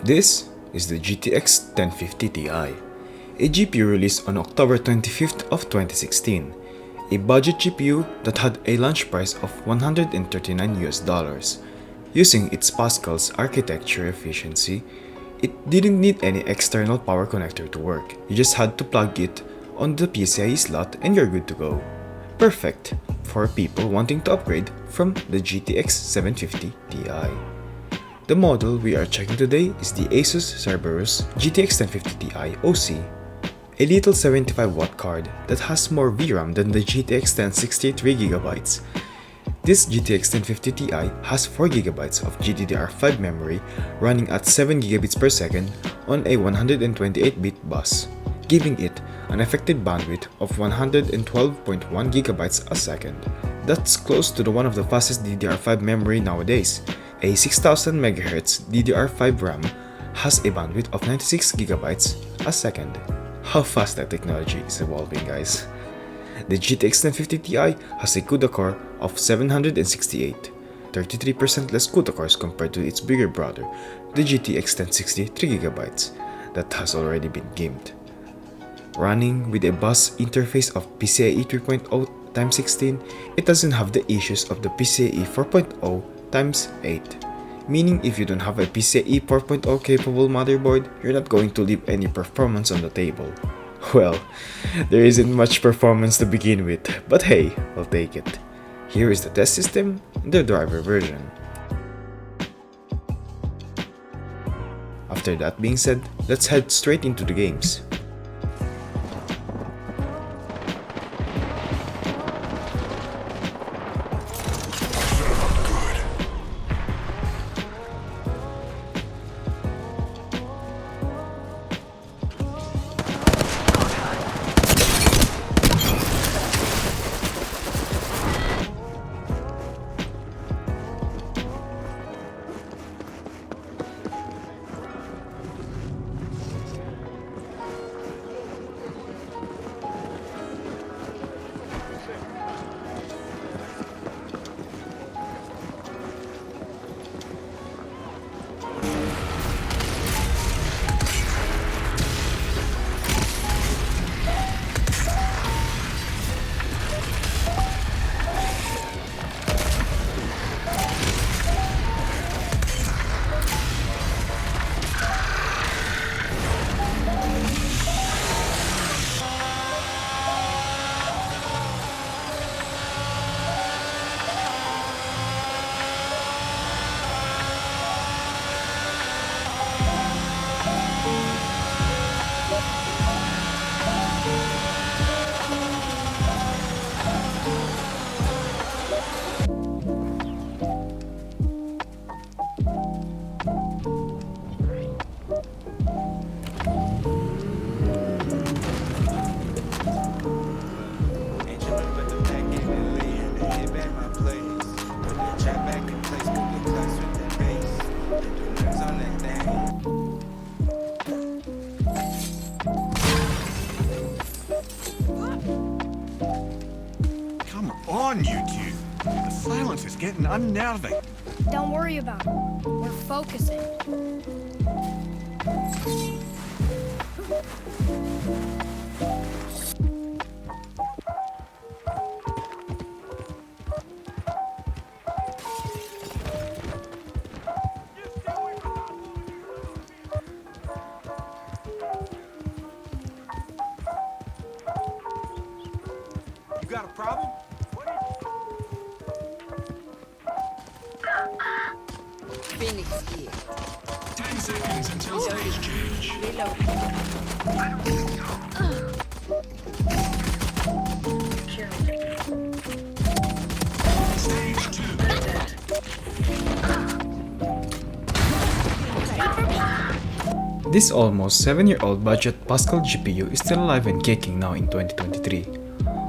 This is the GTX 1050 Ti, a GPU released on October 25th of 2016, a budget GPU that had a launch price of $139. Using its Pascal's architecture efficiency, it didn't need any external power connector to work. You just had to plug it on the PCIe slot and you're good to go. Perfect for people wanting to upgrade from the GTX 750 Ti. The model we are checking today is the Asus Cerberus GTX 1050 Ti OC, a little 75W card that has more VRAM than the GTX 1060 3GB. This GTX 1050 Ti has 4GB of GDDR5 memory running at 7GB per second on a 128-bit bus, giving it an effective bandwidth of 112.1GB a second. That's close to the one of the fastest DDR5 memory nowadays. A 6000 MHz DDR5 RAM has a bandwidth of 96GB a second. How fast that technology is evolving, guys. The GTX 1050 Ti has a CUDA core of 768, 33% less CUDA cores compared to its bigger brother, the GTX 1060 3GB, that has already been gamed. Running with a bus interface of PCIe 3.0x16, it doesn't have the issues of the PCIe 4.0x8, meaning if you don't have a PCIe 4.0 capable motherboard, you're not going to leave any performance on the table. Well, there isn't much performance to begin with, but hey, I'll take it. Here is the test system and the driver version. After that being said, let's head straight into the games. Come on, you two. The silence is getting unnerving. Don't worry about it. We're focusing. You got a problem? Phoenix here. 10 seconds until stage change. Reload. Stage 2. This almost 7-year-old budget Pascal GPU is still alive and kicking now in 2023.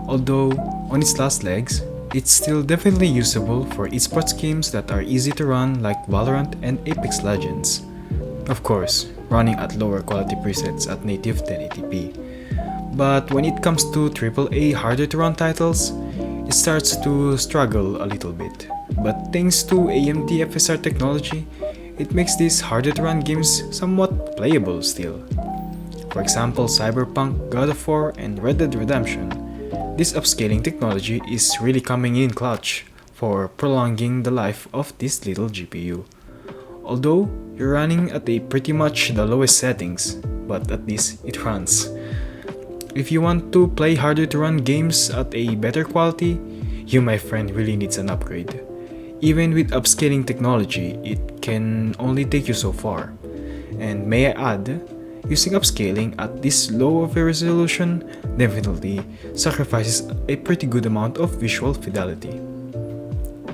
Although, on its last legs, it's still definitely usable for esports games that are easy to run like Valorant and Apex Legends. Of course, running at lower quality presets at native 1080p. But when it comes to AAA harder to run titles, it starts to struggle a little bit. But thanks to AMD FSR technology, it makes these harder to run games somewhat playable still. For example, Cyberpunk, God of War, and Red Dead Redemption. This upscaling technology is really coming in clutch for prolonging the life of this little GPU. Although you're running at a pretty much the lowest settings, but at least it runs. If you want to play harder to run games at a better quality, you my friend really needs an upgrade. Even with upscaling technology, it can only take you so far. And may I add, using upscaling at this low of a resolution definitely sacrifices a pretty good amount of visual fidelity.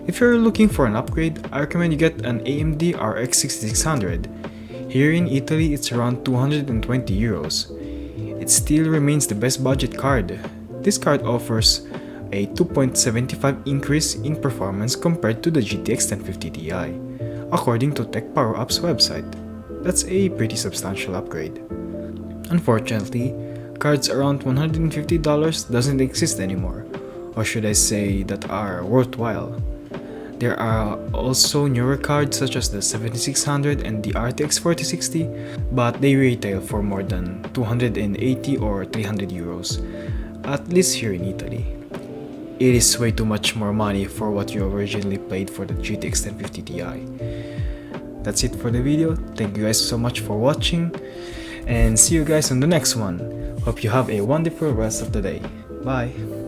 If you're looking for an upgrade, I recommend you get an AMD RX 6600. Here in Italy, it's around 220 euros. It still remains the best budget card. This card offers a 2.75 increase in performance compared to the GTX 1050 Ti, according to Tech Power Up's website. That's a pretty substantial upgrade. Unfortunately, cards around $150 doesn't exist anymore, or should I say that are worthwhile. There are also newer cards such as the 7600 and the RTX 4060, but they retail for more than 280 or 300 euros, at least here in Italy. It is way too much more money for what you originally paid for the GTX 1050 Ti. That's it for the video. Thank you guys so much for watching, and see you guys on the next one. Hope you have a wonderful rest of the day. Bye!